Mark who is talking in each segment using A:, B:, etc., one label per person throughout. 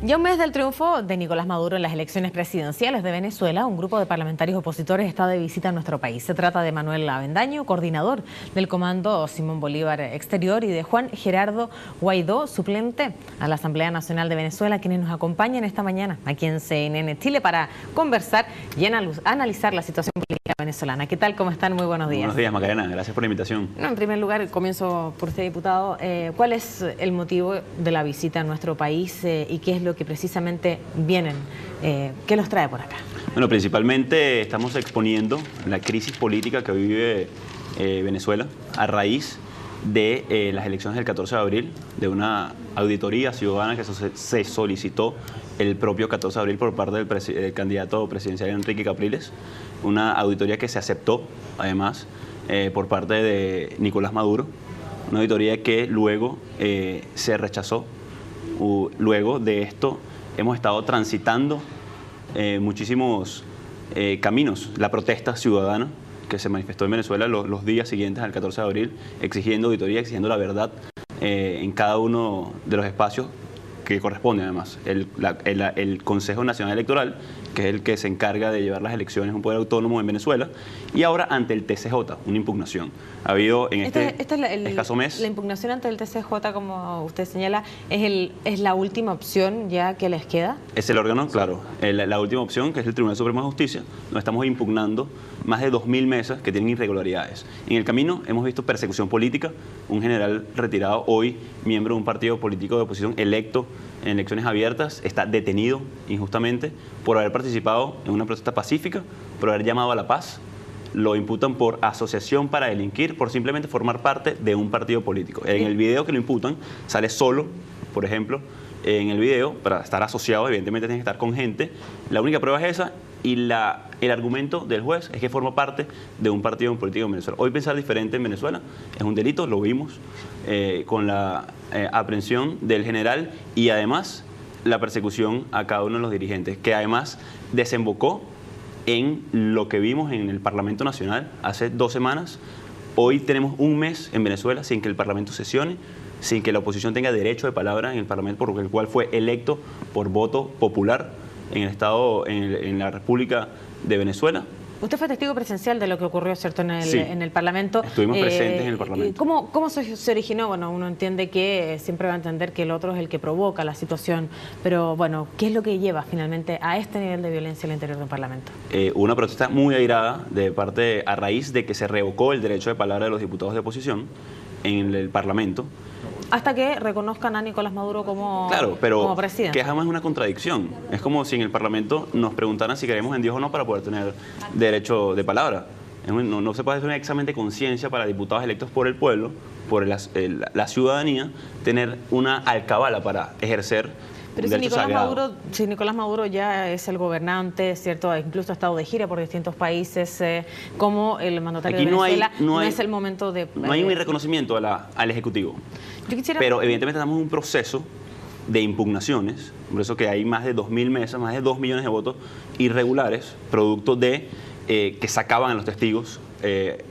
A: Ya un mes del triunfo de Nicolás Maduro en las elecciones presidenciales de Venezuela, un grupo de parlamentarios opositores está de visita en nuestro país. Se trata de Manuel Avendaño, coordinador del Comando Simón Bolívar Exterior, y de Juan Gerardo Guaidó, suplente a la Asamblea Nacional de Venezuela, quienes nos acompañan esta mañana aquí en CNN Chile para conversar y analizar la situación política venezolana. ¿Qué tal? ¿Cómo están? Muy buenos días.
B: Buenos días, Macarena. Gracias por la invitación.
A: En primer lugar, comienzo por usted, diputado. ¿Cuál es el motivo de la visita a nuestro país y qué es lo que precisamente vienen? ¿Qué los trae por acá?
B: Bueno, principalmente estamos exponiendo la crisis política que vive Venezuela a raíz de las elecciones del 14 de abril, de una auditoría ciudadana que se solicitó el propio 14 de abril por parte del candidato presidencial Enrique Capriles, una auditoría que se aceptó, además, por parte de Nicolás Maduro, una auditoría que luego se rechazó. Luego de esto hemos estado transitando muchísimos caminos, la protesta ciudadana que se manifestó en Venezuela los días siguientes al 14 de abril, exigiendo auditoría, exigiendo la verdad en cada uno de los espacios que corresponden. Además, el Consejo Nacional Electoral, que es el que se encarga de llevar las elecciones, un poder autónomo en Venezuela, y ahora ante el TCJ, una impugnación. Ha habido en este escaso mes...
A: La impugnación ante el TCJ, como usted señala, ¿es la última opción ya que les queda?
B: Es el órgano, claro, la última opción, que es el Tribunal Supremo de Justicia, donde estamos impugnando más de 2.000 mesas que tienen irregularidades. En el camino hemos visto persecución política, un general retirado, hoy miembro de un partido político de oposición electo en elecciones abiertas, está detenido injustamente por haber participado en una protesta pacífica, por haber llamado a la paz. Lo imputan por asociación para delinquir, por simplemente formar parte de un partido político. En el video que lo imputan sale solo, por ejemplo. En el video, para estar asociado, evidentemente tiene que estar con gente. La única prueba es esa, y el argumento del juez es que forma parte de un partido político en Venezuela. Hoy pensar diferente en Venezuela es un delito, lo vimos con la aprehensión del general y además la persecución a cada uno de los dirigentes, que además desembocó en lo que vimos en el Parlamento Nacional hace 2 semanas. Hoy tenemos un mes en Venezuela sin que el Parlamento sesione, sin que la oposición tenga derecho de palabra en el Parlamento, por el cual fue electo por voto popular en el Estado, en la República de Venezuela.
A: Usted fue testigo presencial de lo que ocurrió, ¿cierto?, en el Parlamento.
B: Estuvimos presentes en el Parlamento.
A: ¿Cómo se originó? Bueno, uno entiende que siempre va a entender que el otro es el que provoca la situación, pero bueno, ¿qué es lo que lleva finalmente a este nivel de violencia al interior del Parlamento?
B: Una protesta muy airada a raíz de que se revocó el derecho de palabra de los diputados de oposición en el Parlamento.
A: Hasta que reconozcan a Nicolás Maduro como,
B: claro, pero
A: como presidente.
B: Que jamás es una contradicción. Es como si en el Parlamento nos preguntaran si creemos en Dios o no para poder tener derecho de palabra. No se puede hacer un examen de conciencia para diputados electos por el pueblo, por la ciudadanía, tener una alcabala para ejercer.
A: Pero si Nicolás Maduro ya es el gobernante, ¿cierto? Incluso ha estado de gira por distintos países, como el mandatario de Venezuela, no es el momento de...
B: No hay un reconocimiento al Ejecutivo. Pero evidentemente estamos en un proceso de impugnaciones, por eso que hay más de 2.000 mesas, más de 2 millones de votos irregulares, producto de que sacaban a los testigos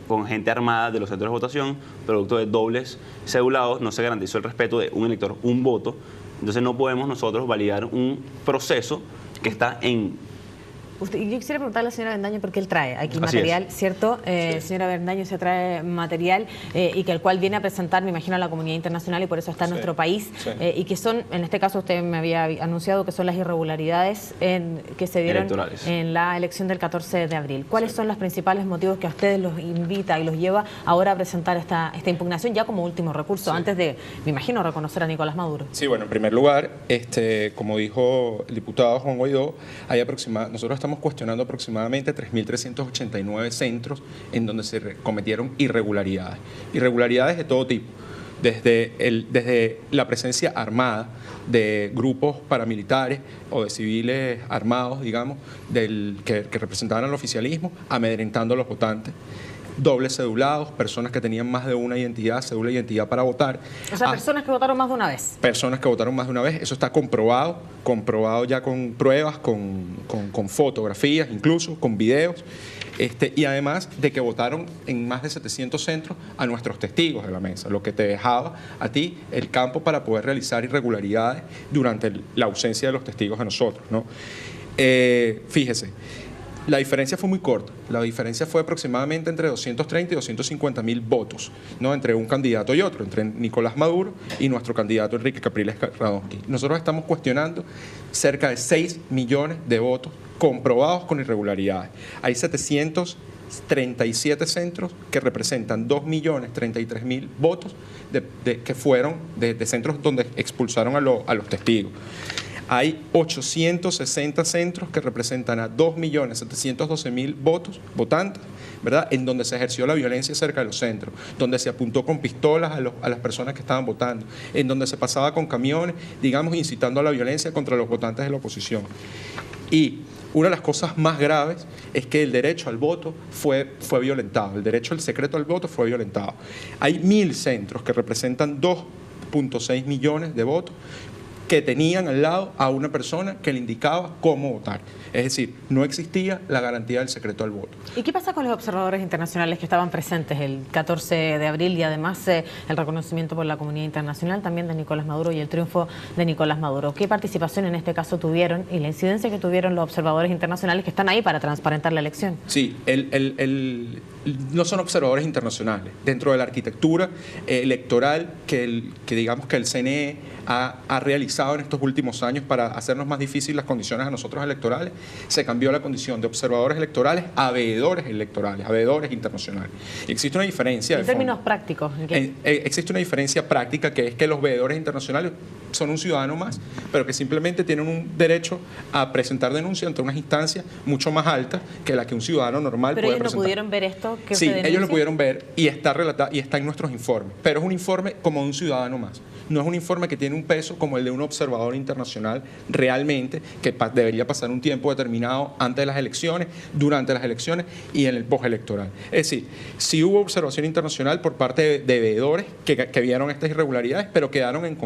B: con gente armada de los centros de votación, producto de dobles cedulados, no se garantizó el respeto de un elector, un voto. Entonces no podemos nosotros validar un proceso que está en...
A: Yo quisiera preguntarle a la señora Avendaño porque él trae aquí material, ¿cierto?
B: Sí.
A: Señora Avendaño, se trae material y que el cual viene a presentar, me imagino, a la comunidad internacional y por eso está en nuestro país. Y que son, en este caso usted me había anunciado que son las irregularidades que se dieron en la elección del 14 de abril. ¿Cuáles son los principales motivos que a ustedes los invita y los lleva ahora a presentar esta impugnación ya como último recurso, antes de, me imagino, reconocer a Nicolás Maduro?
C: Sí, bueno, en primer lugar, como dijo el diputado Juan Guaidó, nosotros estamos cuestionando aproximadamente 3.389 centros en donde se cometieron irregularidades. Irregularidades de todo tipo, desde la presencia armada de grupos paramilitares o de civiles armados, digamos, que representaban al oficialismo, amedrentando a los votantes. Dobles cedulados, personas que tenían más de una identidad, cédula de identidad para votar.
A: O sea, personas que votaron más de una vez.
C: Personas que votaron más de una vez, eso está comprobado ya con pruebas, con fotografías, incluso con videos. Y además de que votaron en más de 700 centros a nuestros testigos de la mesa, lo que te dejaba a ti el campo para poder realizar irregularidades durante la ausencia de los testigos de nosotros, ¿no? Fíjese, la diferencia fue muy corta. La diferencia fue aproximadamente entre 230 y 250 mil votos, ¿no? Entre un candidato y otro, entre Nicolás Maduro y nuestro candidato Enrique Capriles Radonsky. Nosotros estamos cuestionando cerca de 6 millones de votos comprobados con irregularidades. Hay 737 centros que representan 2.033.000 votos que fueron de centros donde expulsaron a los testigos. Hay 860 centros que representan a 2.712.000 votantes, ¿verdad?, en donde se ejerció la violencia cerca de los centros, donde se apuntó con pistolas a las personas que estaban votando, en donde se pasaba con camiones, digamos, incitando a la violencia contra los votantes de la oposición. Y una de las cosas más graves es que el derecho al voto fue violentado, el derecho al secreto al voto fue violentado. Hay 1.000 centros que representan 2.6 millones de votos que tenían al lado a una persona que le indicaba cómo votar. Es decir, no existía la garantía del secreto al voto.
A: ¿Y qué pasa con los observadores internacionales que estaban presentes el 14 de abril y además el reconocimiento por la comunidad internacional también de Nicolás Maduro y el triunfo de Nicolás Maduro? ¿Qué participación en este caso tuvieron y la incidencia que tuvieron los observadores internacionales que están ahí para transparentar la elección?
C: Sí, no son observadores internacionales. Dentro de la arquitectura electoral que digamos que el CNE ha realizado en estos últimos años para hacernos más difíciles las condiciones a nosotros electorales, se cambió la condición de observadores electorales a veedores electorales, a veedores internacionales. Y existe una diferencia.
A: En términos prácticos.
C: Existe una diferencia práctica, que es que los veedores internacionales son un ciudadano más, pero que simplemente tienen un derecho a presentar denuncia ante unas instancias mucho más altas que la que un ciudadano normal puede presentar.
A: ¿Pero ellos no pudieron ver esto?
C: Sí, ellos lo pudieron ver y está relatado y está en nuestros informes, pero es un informe como de un ciudadano más. No es un informe que tiene un peso como el de un observador internacional realmente, que debería pasar un tiempo determinado antes de las elecciones, durante las elecciones y en el postelectoral. Es decir, sí hubo observación internacional por parte de veedores que vieron estas irregularidades, pero quedaron en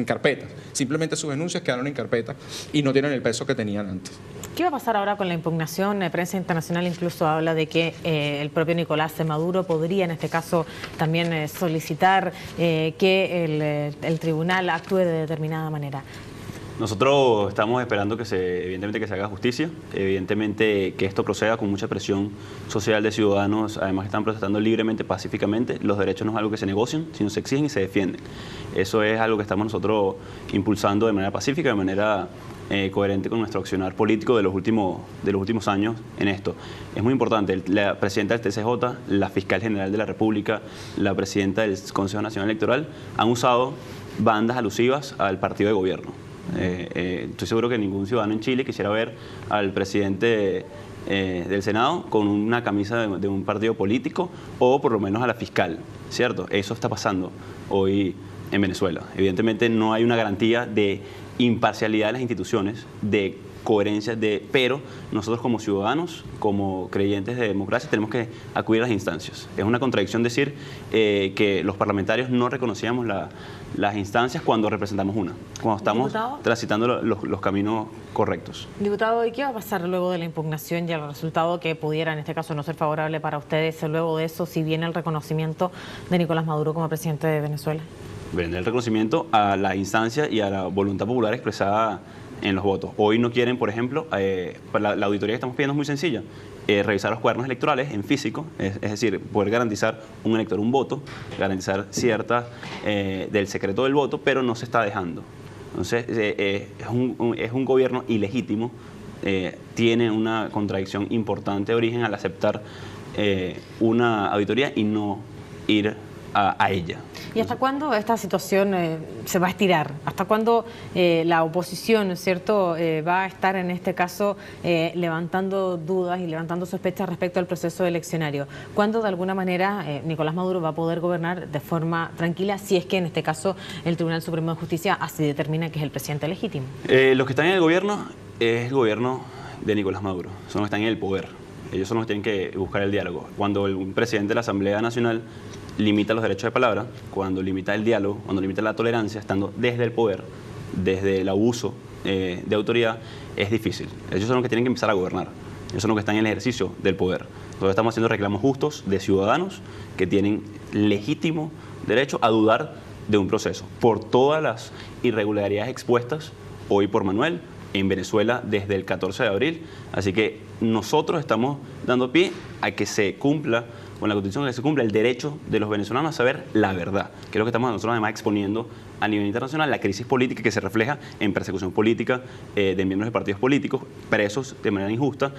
C: carpetas. Simplemente sus denuncias quedaron en carpetas y no tienen el peso que tenían antes.
A: ¿Qué va a pasar ahora con la impugnación? La prensa internacional incluso habla de que el propio Nicolás Maduro podría, en este caso, también solicitar que el tribunal actúe de determinada manera.
B: Nosotros estamos esperando evidentemente que se haga justicia, evidentemente que esto proceda con mucha presión social de ciudadanos, además están protestando libremente, pacíficamente. Los derechos no es algo que se negocian, sino se exigen y se defienden. Eso es algo que estamos nosotros impulsando de manera pacífica, de manera coherente con nuestro accionar político de los últimos años en esto. Es muy importante, la presidenta del TCJ, la fiscal general de la República, la presidenta del Consejo Nacional Electoral han usado bandas alusivas al partido de gobierno. Estoy seguro que ningún ciudadano en Chile quisiera ver al presidente del Senado con una camisa de un partido político o por lo menos a la fiscal, ¿cierto? Eso está pasando hoy en Venezuela. Evidentemente no hay una garantía de imparcialidad de las instituciones, de coherencia, pero nosotros como ciudadanos, como creyentes de democracia, tenemos que acudir a las instancias. Es una contradicción decir que los parlamentarios no reconocíamos las instancias cuando representamos una, cuando estamos transitando los caminos correctos.
A: Diputado, ¿y qué va a pasar luego de la impugnación y el resultado que pudiera, en este caso, no ser favorable para ustedes? Luego de eso, si viene el reconocimiento de Nicolás Maduro como presidente de Venezuela.
B: Viene el reconocimiento a la instancia y a la voluntad popular expresada en los votos. Hoy no quieren, por ejemplo, la auditoría que estamos pidiendo es muy sencilla, revisar los cuadernos electorales en físico, es decir, poder garantizar un elector un voto, garantizar ciertas del secreto del voto, pero no se está dejando. Entonces, es un gobierno ilegítimo, tiene una contradicción importante de origen al aceptar una auditoría y no ir a ella.
A: ¿Y hasta cuándo esta situación se va a estirar? ¿Hasta cuándo la oposición, ¿cierto?, va a estar en este caso levantando dudas y levantando sospechas respecto al proceso eleccionario? ¿Cuándo de alguna manera Nicolás Maduro va a poder gobernar de forma tranquila si es que en este caso el Tribunal Supremo de Justicia así determina que es el presidente legítimo?
B: Los que están en el gobierno es el gobierno de Nicolás Maduro, son los que están en el poder. Ellos son los que tienen que buscar el diálogo. Cuando un presidente de la Asamblea Nacional limita los derechos de palabra, cuando limita el diálogo, cuando limita la tolerancia, estando desde el poder, desde el abuso de autoridad, es difícil. Ellos son los que tienen que empezar a gobernar. Eso no que están en el ejercicio del poder. Nosotros estamos haciendo reclamos justos de ciudadanos que tienen legítimo derecho a dudar de un proceso por todas las irregularidades expuestas hoy por Manuel en Venezuela desde el 14 de abril. Así que nosotros estamos dando pie a que se cumpla con la Constitución, que se cumpla el derecho de los venezolanos a saber la verdad, que es lo que estamos nosotros además exponiendo a nivel internacional, la crisis política que se refleja en persecución política de miembros de partidos políticos, presos de manera injusta,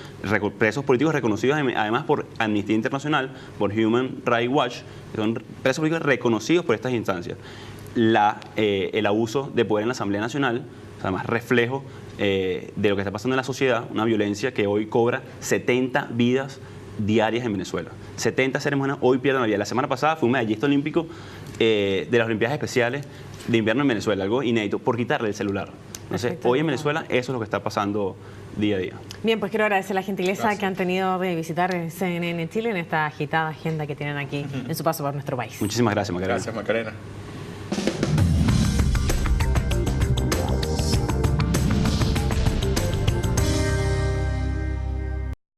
B: presos políticos reconocidos además por Amnistía Internacional, por Human Rights Watch, que son presos políticos reconocidos por estas instancias. El abuso de poder en la Asamblea Nacional, además reflejo de lo que está pasando en la sociedad, una violencia que hoy cobra 70 vidas diarias en Venezuela. 70 seres humanos hoy pierden la vida. La semana pasada fue un medallista olímpico de las Olimpiadas Especiales de invierno en Venezuela, algo inédito, por quitarle el celular. Entonces, hoy en Venezuela eso es lo que está pasando día a día.
A: Bien, pues quiero agradecer la gentileza
C: Gracias.
A: que han tenido de visitar CNN Chile en esta agitada agenda que tienen aquí en su paso por nuestro país.
B: Muchísimas gracias, Macarena.
C: Gracias, Macarena.